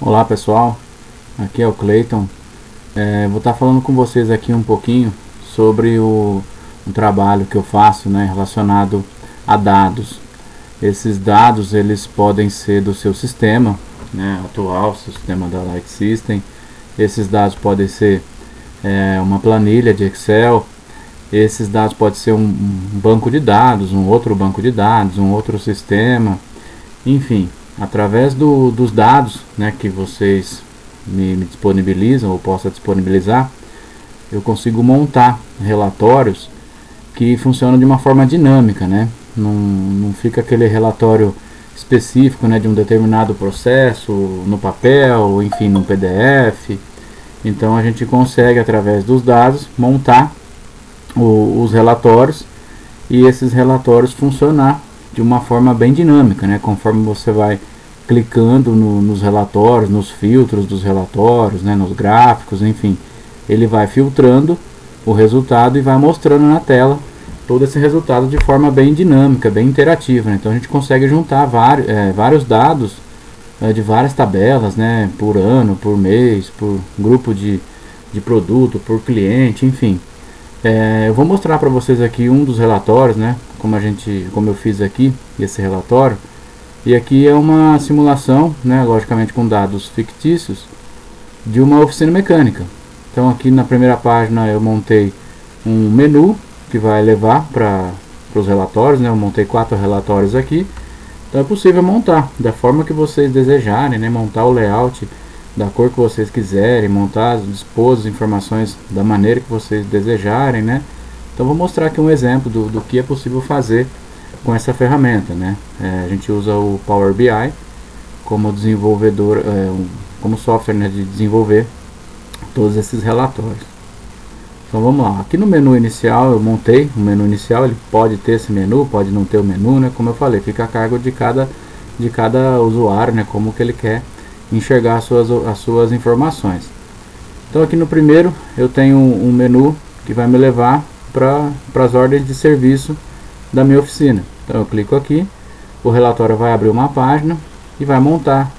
Olá pessoal, aqui é o Clayton. Vou estar falando com vocês aqui um pouquinho sobre um trabalho que eu faço, né, relacionado a dados. Esses dados eles podem ser do seu sistema, né, atual, seu sistema da Light System. Esses dados podem ser uma planilha de Excel. Esses dados podem ser um banco de dados, um outro banco de dados, um outro sistema, enfim. Através dos dados, né, que vocês me disponibilizam ou possa disponibilizar, eu consigo montar relatórios que funcionam de uma forma dinâmica, né? Não fica aquele relatório específico, né, de um determinado processo no papel, enfim, no PDF. Então a gente consegue, através dos dados, montar os relatórios e esses relatórios funcionar de uma forma bem dinâmica, né? Conforme você vai clicando nos relatórios, nos filtros dos relatórios, né? Nos gráficos, enfim, ele vai filtrando o resultado e vai mostrando na tela todo esse resultado de forma bem dinâmica, bem interativa, né? Então a gente consegue juntar vários dados de várias tabelas, né? Por ano, por mês, por grupo de produto, por cliente, enfim. Eu vou mostrar para vocês aqui um dos relatórios, né? Como eu fiz aqui esse relatório. E aqui é uma simulação, né? Logicamente com dados fictícios de uma oficina mecânica. Então aqui na primeira página eu montei um menu que vai levar para os relatórios, né? Eu montei 4 relatórios aqui. Então é possível montar da forma que vocês desejarem, né? Montar o layout da cor que vocês quiserem, montar, dispor as informações da maneira que vocês desejarem, né? Então vou mostrar aqui um exemplo do que é possível fazer com essa ferramenta, né? A gente usa o Power BI como desenvolvedor, como software, né, de desenvolver todos esses relatórios. Então vamos lá, aqui no menu inicial eu montei o menu inicial, ele pode ter esse menu, pode não ter o menu, né? Como eu falei, fica a cargo de cada usuário, né? Como que ele quer enxergar as suas informações. Então aqui no primeiro eu tenho um menu que vai me levar para as ordens de serviço da minha oficina. Então eu clico aqui, o relatório vai abrir uma página e vai montar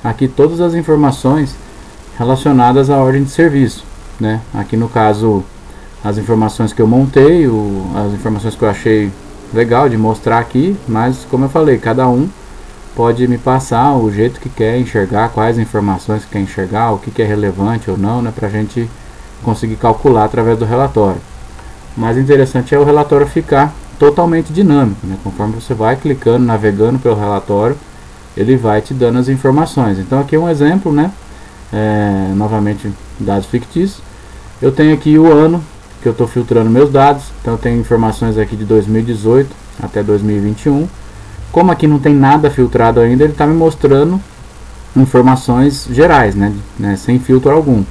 aqui todas as informações relacionadas à ordem de serviço, né? Aqui no caso as informações que eu montei, as informações que eu achei legal de mostrar aqui, mas como eu falei, cada um pode me passar o jeito que quer enxergar, quais informações que quer enxergar, o que é relevante ou não, né, para a gente conseguir calcular através do relatório. O mais interessante é o relatório ficar totalmente dinâmico, né, conforme você vai clicando, navegando pelo relatório, ele vai te dando as informações. Então aqui é um exemplo, né, novamente dados fictícios. Eu tenho aqui o ano que eu estou filtrando meus dados, então eu tenho informações aqui de 2018 até 2021. Como aqui não tem nada filtrado ainda, ele está me mostrando informações gerais, né, sem filtro algum.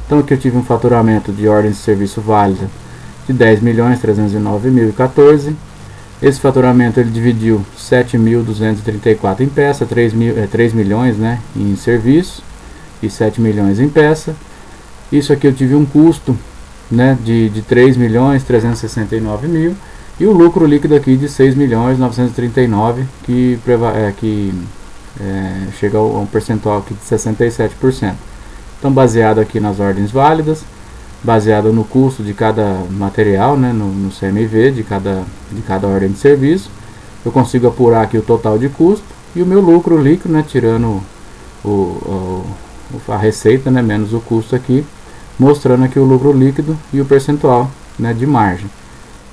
Então aqui eu tive um faturamento de ordem de serviço válida de 10.309.014. Esse faturamento ele dividiu 7.234 em peça, 3 milhões, né, em serviço e 7 milhões em peça. Isso aqui eu tive um custo, né, de 3.369.000. E o lucro líquido aqui de 6.939.000, que chega a um percentual aqui de 67%. Então, baseado aqui nas ordens válidas, baseado no custo de cada material, né, no CMV de cada ordem de serviço, eu consigo apurar aqui o total de custo e o meu lucro líquido, né, tirando a receita, né, menos o custo aqui, mostrando aqui o lucro líquido e o percentual, né, de margem.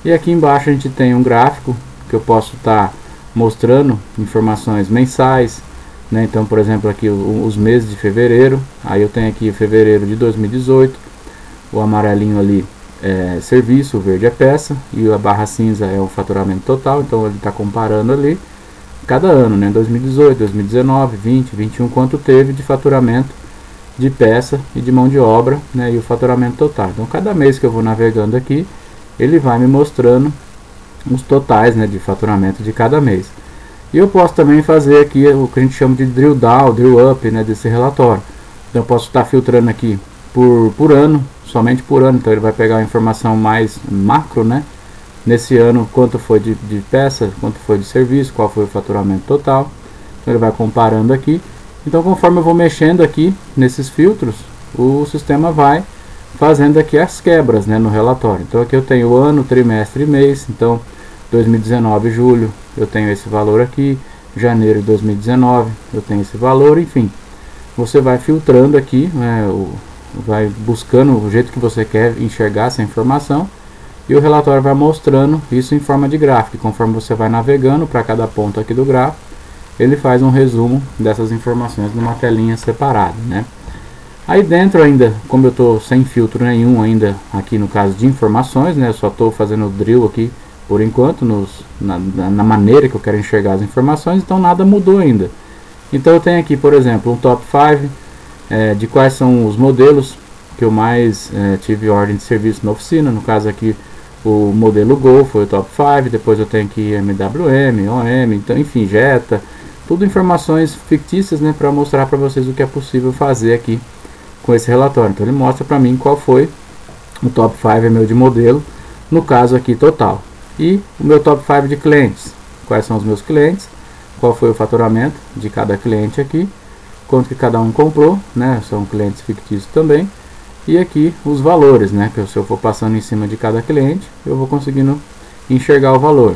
E aqui embaixo a gente tem um gráfico que eu posso estar mostrando informações mensais, né? Então, por exemplo, aqui os meses de fevereiro. Aí eu tenho aqui fevereiro de 2018. O amarelinho ali é serviço, o verde é peça e a barra cinza é o faturamento total. Então ele está comparando ali cada ano, né? 2018, 2019, 20, 21, quanto teve de faturamento de peça e de mão de obra, né? E o faturamento total. Então cada mês que eu vou navegando aqui, ele vai me mostrando os totais, né, de faturamento de cada mês. E eu posso também fazer aqui o que a gente chama de drill down, drill up, né, desse relatório. Então eu posso estar filtrando aqui por ano, somente por ano. Então ele vai pegar a informação mais macro, né, nesse ano, quanto foi de peça, quanto foi de serviço, qual foi o faturamento total. Então ele vai comparando aqui Então conforme eu vou mexendo aqui nesses filtros, o sistema vai fazendo aqui as quebras, né, no relatório. Então aqui eu tenho ano, trimestre e mês. Então 2019 julho eu tenho esse valor aqui, janeiro de 2019 eu tenho esse valor, enfim. Você vai filtrando aqui, né, vai buscando o jeito que você quer enxergar essa informação, e o relatório vai mostrando isso em forma de gráfico. Conforme você vai navegando para cada ponto aqui do gráfico, ele faz um resumo dessas informações numa telinha separada, né? Aí dentro ainda, como eu estou sem filtro nenhum ainda aqui no caso de informações, né, eu só estou fazendo o drill aqui por enquanto na maneira que eu quero enxergar as informações, então nada mudou ainda. Então eu tenho aqui, por exemplo, um top 5 de quais são os modelos que eu mais tive ordem de serviço na oficina. No caso aqui o modelo Gol foi o top 5, depois eu tenho aqui MWM, OM, então enfim, Jetta, tudo informações fictícias, né, para mostrar para vocês o que é possível fazer aqui com esse relatório. Então ele mostra para mim qual foi o top 5 meu de modelo, no caso aqui total. E o meu top 5 de clientes, quais são os meus clientes, qual foi o faturamento de cada cliente aqui, quanto que cada um comprou, né, são clientes fictícios também. E aqui os valores, né, que se eu for passando em cima de cada cliente, eu vou conseguindo enxergar o valor.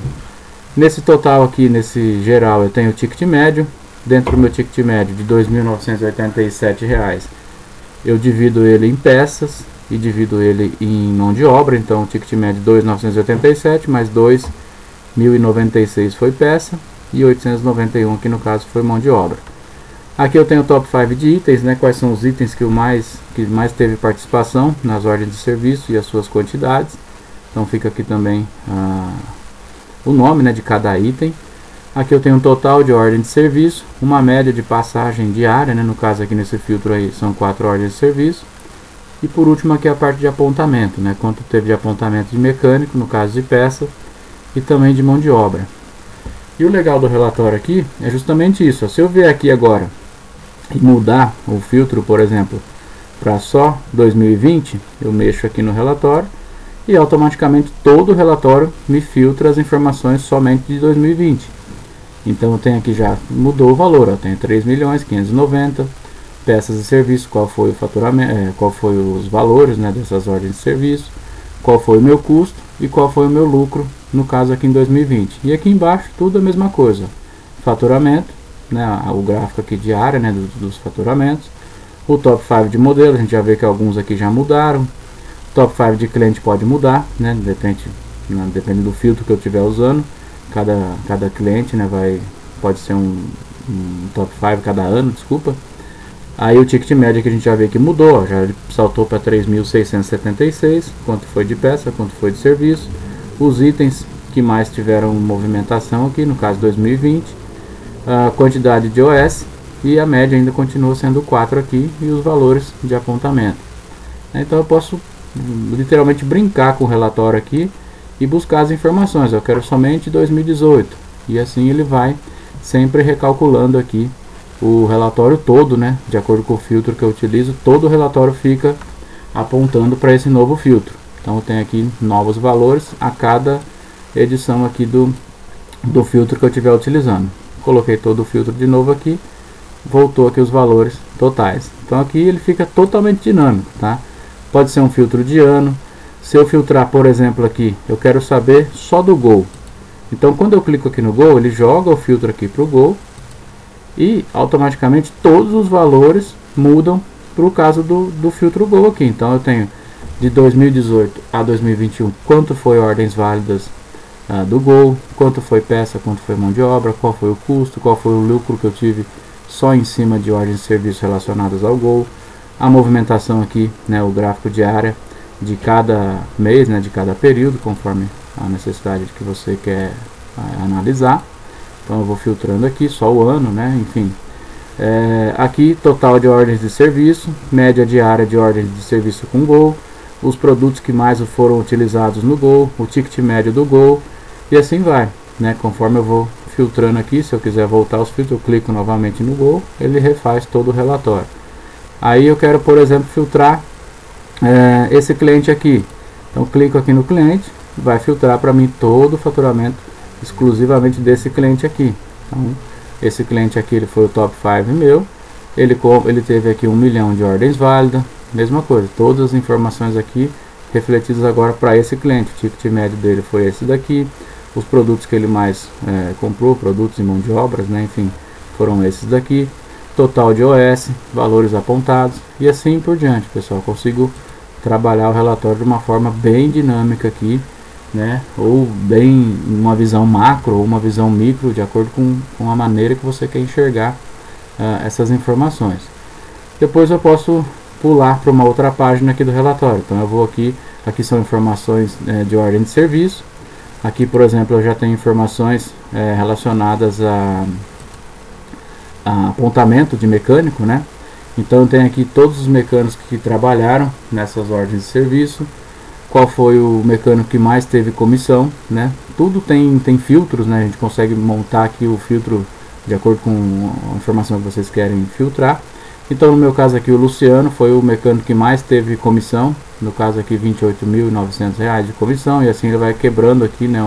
Nesse total aqui, nesse geral, eu tenho o ticket médio. Dentro do meu ticket médio de R$ 2.987, eu divido ele em peças e divido ele em mão de obra. Então o ticket médio 2.987 mais 2.096 foi peça e 891 aqui no caso foi mão de obra. Aqui eu tenho o top 5 de itens, né, quais são os itens que mais teve participação nas ordens de serviço e as suas quantidades. Então fica aqui também o nome, né, de cada item. Aqui eu tenho um total de ordem de serviço, uma média de passagem diária, né, no caso aqui nesse filtro aí são 4 ordens de serviço. E por último aqui a parte de apontamento, né, quanto teve de apontamento de mecânico, no caso de peça, e também de mão de obra. E o legal do relatório aqui é justamente isso, ó, se eu vier aqui agora e mudar o filtro, por exemplo, para só 2020, eu mexo aqui no relatório e automaticamente todo o relatório me filtra as informações somente de 2020. Então eu tenho aqui já mudou o valor, eu tenho 3.590.000, peças e serviços, qual foi o faturamento, qual foi os valores, né, dessas ordens de serviço, qual foi o meu custo e qual foi o meu lucro, no caso aqui em 2020. E aqui embaixo tudo a mesma coisa, faturamento, né, o gráfico aqui diário, né, dos faturamentos, o top 5 de modelo, a gente já vê que alguns aqui já mudaram, o top 5 de cliente pode mudar, né, depende do filtro que eu estiver usando. Cada cliente, né, pode ser um top 5 cada ano, desculpa. Aí o ticket médio que a gente já vê que mudou, ó, já saltou para 3.676, quanto foi de peça, quanto foi de serviço. Os itens que mais tiveram movimentação aqui, no caso 2020, a quantidade de OS e a média ainda continua sendo 4 aqui, e os valores de apontamento. Então eu posso literalmente brincar com o relatório aqui e buscar as informações. Eu quero somente 2018, e assim ele vai sempre recalculando aqui o relatório todo, né, de acordo com o filtro que eu utilizo. Todo o relatório fica apontando para esse novo filtro. Então eu tenho aqui novos valores a cada edição aqui do filtro que eu estiver utilizando. Coloquei todo o filtro de novo aqui, voltou aqui os valores totais. Então aqui ele fica totalmente dinâmico, tá? Pode ser um filtro de ano. Se eu filtrar, por exemplo, aqui, eu quero saber só do Gol. Então quando eu clico aqui no Gol, ele joga o filtro aqui para o Gol e automaticamente todos os valores mudam para o caso do filtro Gol aqui. Então eu tenho de 2018 a 2021 quanto foi ordens válidas do Gol, quanto foi peça, quanto foi mão de obra, qual foi o custo, qual foi o lucro que eu tive só em cima de ordens de serviço relacionadas ao Gol, a movimentação aqui, né, o gráfico diário de cada mês, né, de cada período, conforme a necessidade que você quer analisar. Então eu vou filtrando aqui só o ano, né, enfim. Aqui total de ordens de serviço, média diária de ordens de serviço com Gol, os produtos que mais foram utilizados no Gol, o ticket médio do Gol, e assim vai, né, conforme eu vou filtrando aqui. Se eu quiser voltar aos filtros, eu clico novamente no Gol, ele refaz todo o relatório. Aí eu quero, por exemplo, filtrar esse cliente aqui. Então clico aqui no cliente, vai filtrar para mim todo o faturamento exclusivamente desse cliente aqui. Então esse cliente aqui ele foi o top 5 meu, Ele teve aqui 1 milhão de ordens válidas, mesma coisa, todas as informações aqui refletidas agora para esse cliente. O ticket médio dele foi esse daqui, os produtos que ele mais comprou, produtos e mão de obras, né, enfim, foram esses daqui, total de OS, valores apontados e assim por diante, pessoal. Consigo trabalhar o relatório de uma forma bem dinâmica aqui, né, ou bem uma visão macro ou uma visão micro, de acordo com a maneira que você quer enxergar essas informações. Depois eu posso pular para uma outra página aqui do relatório. Então eu vou aqui são informações de ordem de serviço. Aqui, por exemplo, eu já tenho informações relacionadas a apontamento de mecânico, né? Então eu tenho aqui todos os mecânicos que trabalharam nessas ordens de serviço, qual foi o mecânico que mais teve comissão, né? Tudo tem filtros, né? A gente consegue montar aqui o filtro de acordo com a informação que vocês querem filtrar. Então no meu caso aqui o Luciano foi o mecânico que mais teve comissão, no caso aqui R$ 28.900 de comissão, e assim ele vai quebrando aqui, né,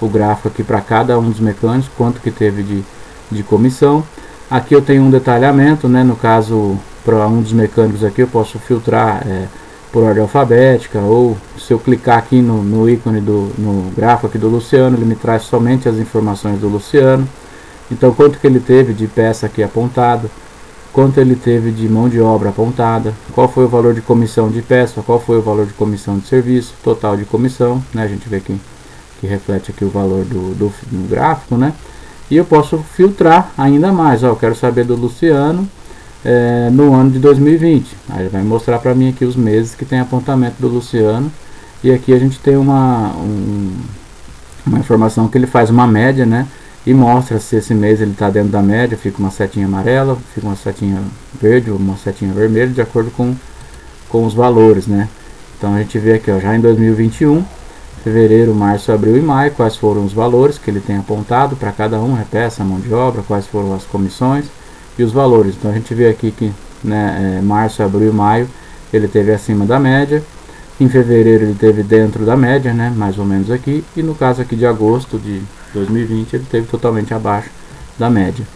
o gráfico aqui para cada um dos mecânicos, quanto que teve de comissão. Aqui eu tenho um detalhamento, né, no caso para um dos mecânicos aqui eu posso filtrar por ordem alfabética, ou se eu clicar aqui no ícone no gráfico aqui do Luciano, ele me traz somente as informações do Luciano. Então quanto que ele teve de peça aqui apontada, quanto ele teve de mão de obra apontada, qual foi o valor de comissão de peça, qual foi o valor de comissão de serviço, total de comissão, né? A gente vê aqui que reflete aqui o valor do gráfico, né? E eu posso filtrar ainda mais, ó, eu quero saber do Luciano no ano de 2020. Aí ele vai mostrar para mim aqui os meses que tem apontamento do Luciano, e aqui a gente tem uma informação que ele faz uma média, né? E mostra se esse mês ele está dentro da média, fica uma setinha amarela, fica uma setinha verde ou uma setinha vermelha, de acordo com os valores, né? Então a gente vê aqui, ó, já em 2021, fevereiro, março, abril e maio, quais foram os valores que ele tem apontado para cada um, peça, mão de obra, quais foram as comissões e os valores. Então a gente vê aqui que, né, março, abril e maio ele teve acima da média, em fevereiro ele teve dentro da média, né, mais ou menos aqui, e no caso aqui de agosto de 2020 ele teve totalmente abaixo da média.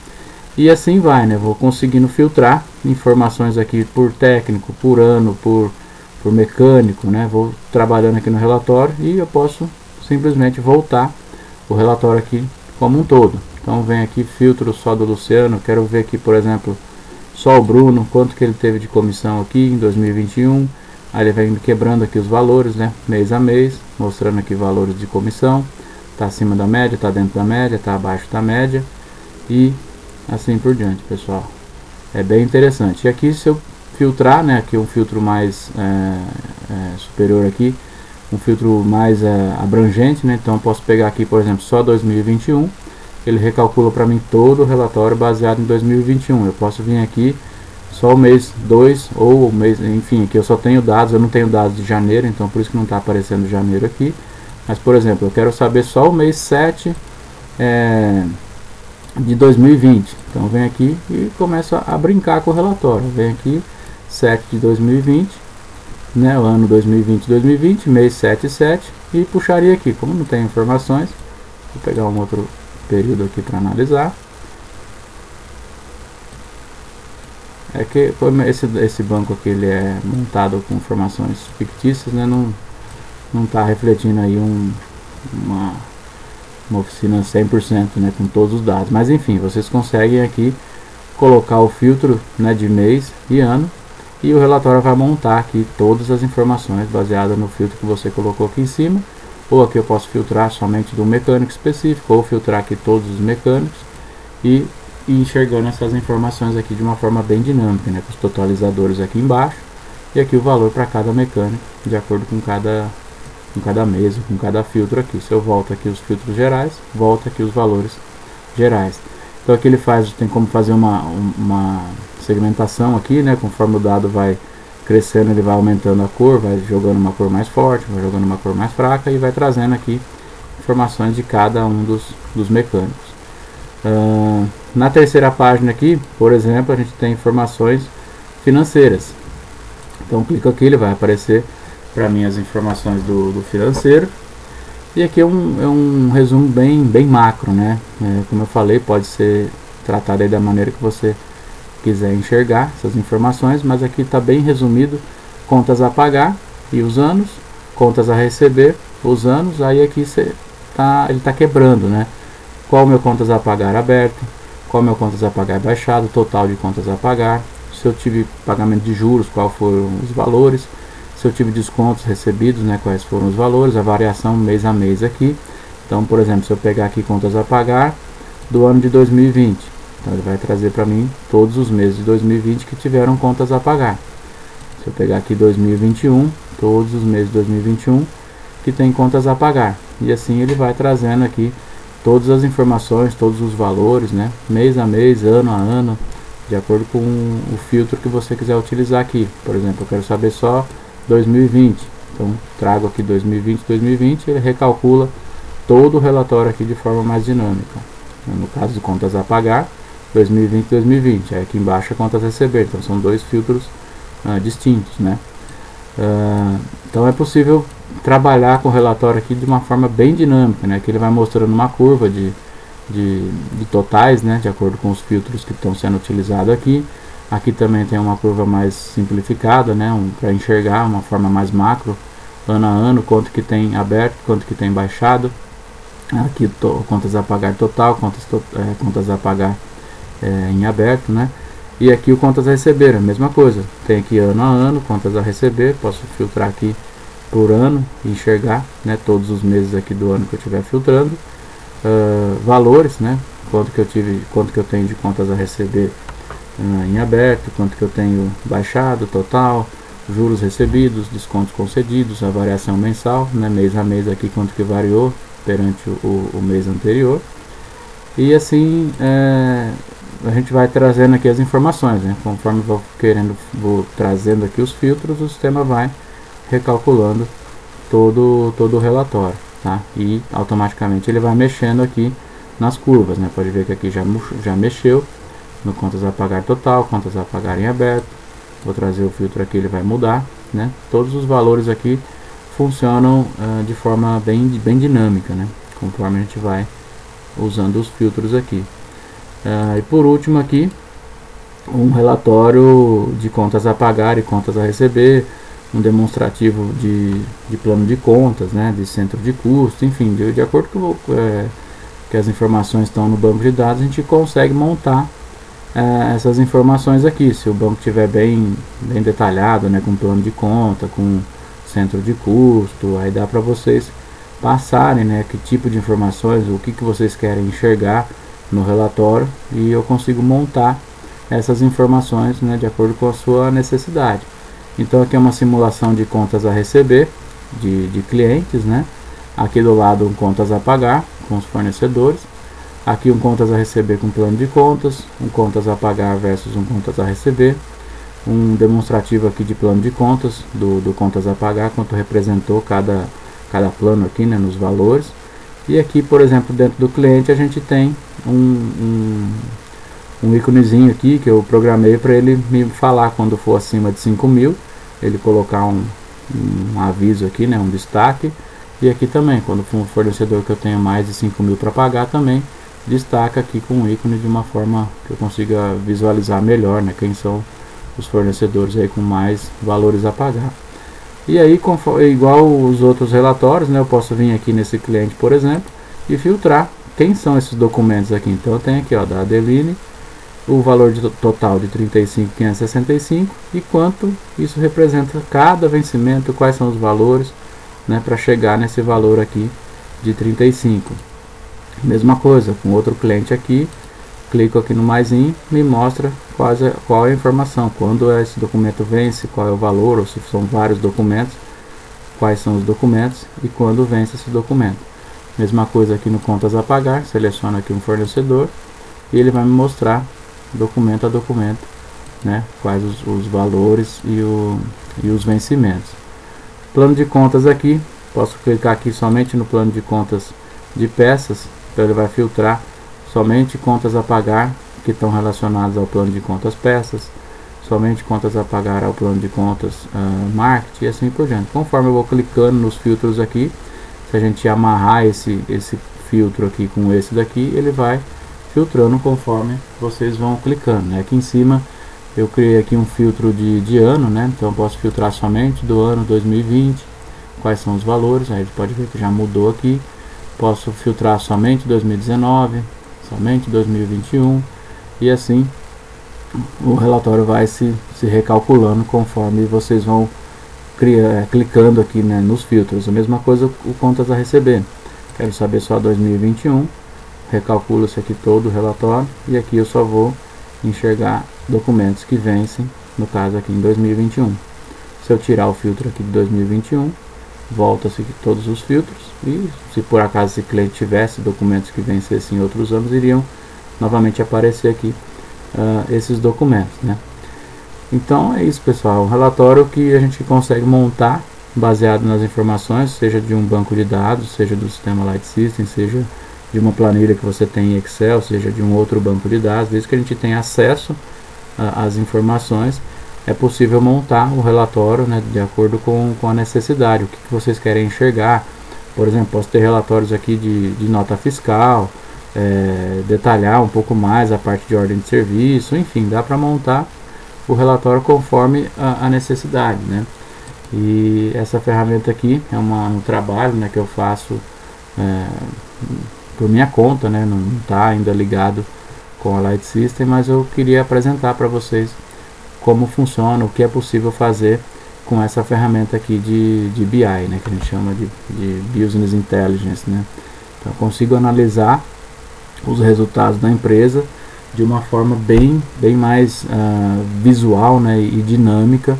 E assim vai, né? Vou conseguindo filtrar informações aqui por técnico, por ano, por mecânico, né? Vou trabalhando aqui no relatório e eu posso simplesmente voltar o relatório aqui como um todo. Então vem aqui, filtro só do Luciano, quero ver aqui, por exemplo, só o Bruno, quanto que ele teve de comissão aqui em 2021. Aí ele vem quebrando aqui os valores, né? Mês a mês, mostrando aqui valores de comissão. Está acima da média, está dentro da média, está abaixo da média e assim por diante, pessoal. É bem interessante. E aqui, se eu filtrar, né, aqui um filtro mais superior aqui, um filtro mais abrangente, né, então eu posso pegar aqui, por exemplo, só 2021, ele recalcula para mim todo o relatório baseado em 2021. Eu posso vir aqui só o mês 2 ou o mês, enfim, aqui eu só tenho dados, eu não tenho dados de janeiro, então por isso que não está aparecendo janeiro aqui. Mas, por exemplo, eu quero saber só o mês 7 de 2020. Então, vem aqui e começo a brincar com o relatório. Vem aqui, 7 de 2020, né, o ano 2020, mês 7, e puxaria aqui. Como não tem informações, vou pegar um outro período aqui para analisar. É que esse banco aqui ele é montado com informações fictícias, né, não está refletindo aí uma oficina 100%, né, com todos os dados. Mas enfim, vocês conseguem aqui colocar o filtro, né, de mês e ano, e o relatório vai montar aqui todas as informações baseadas no filtro que você colocou aqui em cima. Ou aqui eu posso filtrar somente do mecânico específico, ou filtrar aqui todos os mecânicos e enxergando essas informações aqui de uma forma bem dinâmica, né, com os totalizadores aqui embaixo e aqui o valor para cada mecânico de acordo com cada mesa, com cada filtro aqui. Se eu volto aqui os filtros gerais, volta aqui os valores gerais. Então aqui ele tem como fazer uma segmentação aqui, né? Conforme o dado vai crescendo, ele vai aumentando a cor, vai jogando uma cor mais forte, vai jogando uma cor mais fraca e vai trazendo aqui informações de cada um dos mecânicos. Na terceira página aqui, por exemplo, a gente tem informações financeiras. Então clico aqui, ele vai aparecer para mim as informações do financeiro. E aqui é um resumo bem macro, né? Como eu falei, pode ser tratado aí da maneira que você quiser enxergar essas informações, mas aqui está bem resumido: contas a pagar e os anos, contas a receber, os anos. Aí aqui ele está quebrando, né? Qual o meu contas a pagar aberto, qual o meu contas a pagar baixado, total de contas a pagar, se eu tive pagamento de juros, qual foram os valores, se eu tive descontos recebidos, né, quais foram os valores, a variação mês a mês aqui. Então, por exemplo, se eu pegar aqui contas a pagar do ano de 2020, então ele vai trazer para mim todos os meses de 2020 que tiveram contas a pagar. Se eu pegar aqui 2021, todos os meses de 2021 que tem contas a pagar. E assim ele vai trazendo aqui todas as informações, todos os valores, né, mês a mês, ano a ano, de acordo com o filtro que você quiser utilizar aqui. Por exemplo, eu quero saber só 2020, então trago aqui 2020, ele recalcula todo o relatório aqui de forma mais dinâmica. No caso de contas a pagar, 2020. Aí aqui embaixo é contas a receber, então são dois filtros distintos, né? Então é possível trabalhar com o relatório aqui de uma forma bem dinâmica, né? Que ele vai mostrando uma curva de totais, né? De acordo com os filtros que estão sendo utilizados aqui. Aqui também tem uma curva mais simplificada, né? Para enxergar uma forma mais macro, ano a ano, quanto que tem aberto, quanto que tem baixado. Aqui contas a pagar total, contas a pagar em aberto, né? E aqui o contas a receber, a mesma coisa. Tem aqui ano a ano, contas a receber. Posso filtrar aqui por ano e enxergar, né, todos os meses aqui do ano que eu estiver filtrando. Valores, né? Quanto que eu tenho de contas a receber em aberto, quanto que eu tenho baixado, total, juros recebidos, descontos concedidos, a variação mensal, né, mês a mês aqui, quanto que variou perante o mês anterior. E assim a gente vai trazendo aqui as informações, né? Conforme vou trazendo aqui os filtros, o sistema vai recalculando todo o relatório, tá? E automaticamente ele vai mexendo aqui nas curvas, né? Pode ver que aqui já mexeu no contas a pagar total, contas a pagar em aberto. Vou trazer o filtro aqui, ele vai mudar, né? Todos os valores aqui funcionam de forma bem dinâmica, né? Conforme a gente vai usando os filtros aqui. E por último aqui, um relatório de contas a pagar e contas a receber, um demonstrativo de plano de contas, né, de centro de custo, enfim, de acordo com que as informações estão no banco de dados, a gente consegue montar essas informações aqui. Se o banco estiver bem detalhado, né, com plano de conta, com centro de custo, aí dá para vocês passarem, né, que tipo de informações, o que vocês querem enxergar no relatório, e eu consigo montar essas informações, né, de acordo com a sua necessidade. Então aqui é uma simulação de contas a receber de clientes, né? Aqui do lado um contas a pagar com os fornecedores. Aqui um contas a receber com plano de contas, um contas a pagar versus um contas a receber. Um demonstrativo aqui de plano de contas, do contas a pagar, quanto representou cada plano aqui, né, nos valores. E aqui, por exemplo, dentro do cliente a gente tem um íconezinho aqui que eu programei para ele me falar quando for acima de 5.000, ele colocar um aviso aqui, né, um destaque. E aqui também, quando for um fornecedor que eu tenho mais de 5.000 para pagar, também destaca aqui com o ícone de uma forma que eu consiga visualizar melhor, né, quem são os fornecedores aí com mais valores a pagar. E aí, igual os outros relatórios, né, eu posso vir aqui nesse cliente, por exemplo, e filtrar quem são esses documentos aqui. Então eu tenho aqui, ó, da Adeline, o valor total de 35.565 e quanto isso representa cada vencimento, quais são os valores, né, para chegar nesse valor aqui de 35. Mesma coisa com outro cliente aqui, clico aqui no maisinho, me mostra qual é a informação, quando esse documento vence, qual é o valor, ou se são vários documentos, quais são os documentos e quando vence esse documento. Mesma coisa aqui no contas a pagar, seleciono aqui um fornecedor e ele vai me mostrar documento a documento, né, quais os valores e os vencimentos. Plano de contas aqui, posso clicar aqui somente no plano de contas de peças, então ele vai filtrar somente contas a pagar que estão relacionadas ao plano de contas peças, somente contas a pagar ao plano de contas marketing e assim por diante. Conforme eu vou clicando nos filtros aqui, se a gente amarrar esse filtro aqui com esse daqui, ele vai filtrando conforme vocês vão clicando, né? Aqui em cima Eu criei aqui um filtro de ano, né? Então eu posso filtrar somente do ano 2020, quais são os valores, aí a gente pode ver que já mudou aqui. Posso filtrar somente 2019, somente 2021, e assim o relatório vai se recalculando conforme vocês vão clicando aqui, né, nos filtros. A mesma coisa o contas a receber. Quero saber só 2021, recalculo isso aqui todo o relatório, e aqui eu só vou enxergar documentos que vencem, no caso aqui em 2021. Se eu tirar o filtro aqui de 2021, volta-se aqui todos os filtros, e se por acaso esse cliente tivesse documentos que vencessem em outros anos, iriam novamente aparecer aqui esses documentos, né? Então é isso, pessoal, um relatório que a gente consegue montar baseado nas informações, seja de um banco de dados, seja do sistema Light System, seja de uma planilha que você tem em Excel, seja de um outro banco de dados. Desde que a gente tenha acesso às informações, é possível montar o relatório, né, de acordo com a necessidade, o que vocês querem enxergar. Por exemplo, posso ter relatórios aqui de nota fiscal, detalhar um pouco mais a parte de ordem de serviço, enfim, dá para montar o relatório conforme a necessidade, né? E essa ferramenta aqui é um trabalho, né, que eu faço por minha conta, né? Não está ainda ligado com a Light System, mas eu queria apresentar para vocês como funciona, o que é possível fazer com essa ferramenta aqui de BI, né, que a gente chama de Business Intelligence, né? Então eu consigo analisar os resultados da empresa de uma forma bem mais visual, né, e dinâmica,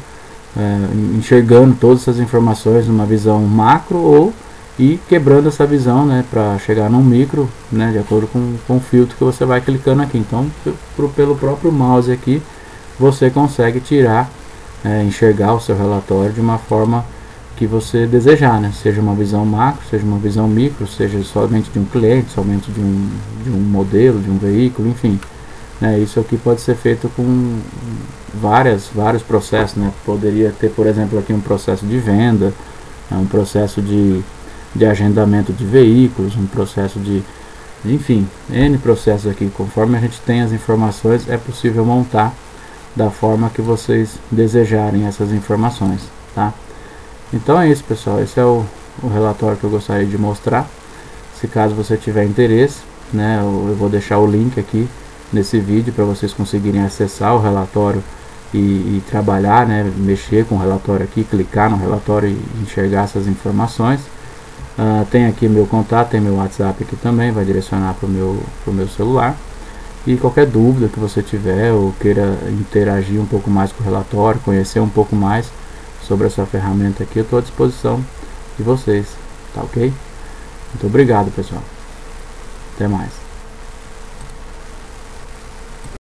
enxergando todas essas informações numa visão macro ou quebrando essa visão, né, para chegar num micro, né, de acordo com o filtro que você vai clicando aqui. Então pelo próprio mouse aqui você consegue tirar, enxergar o seu relatório de uma forma que você desejar, né? Seja uma visão macro, seja uma visão micro, seja somente de um cliente, somente de um modelo, de um veículo, enfim, né? Isso aqui pode ser feito com vários processos, né? Poderia ter, por exemplo, aqui um processo de venda, um processo de agendamento de veículos, um processo enfim, N processos aqui. Conforme a gente tem as informações, é possível montar da forma que vocês desejarem essas informações, tá? Então é isso, pessoal, esse é o relatório que eu gostaria de mostrar. Se caso você tiver interesse, né, eu vou deixar o link aqui nesse vídeo para vocês conseguirem acessar o relatório e trabalhar, né, mexer com o relatório aqui, clicar no relatório e enxergar essas informações. Tem aqui meu contato, tem meu WhatsApp aqui também, vai direcionar para o meu celular. E qualquer dúvida que você tiver ou queira interagir um pouco mais com o relatório, conhecer um pouco mais sobre essa ferramenta aqui, eu estou à disposição de vocês, tá ok? Muito obrigado, pessoal. Até mais.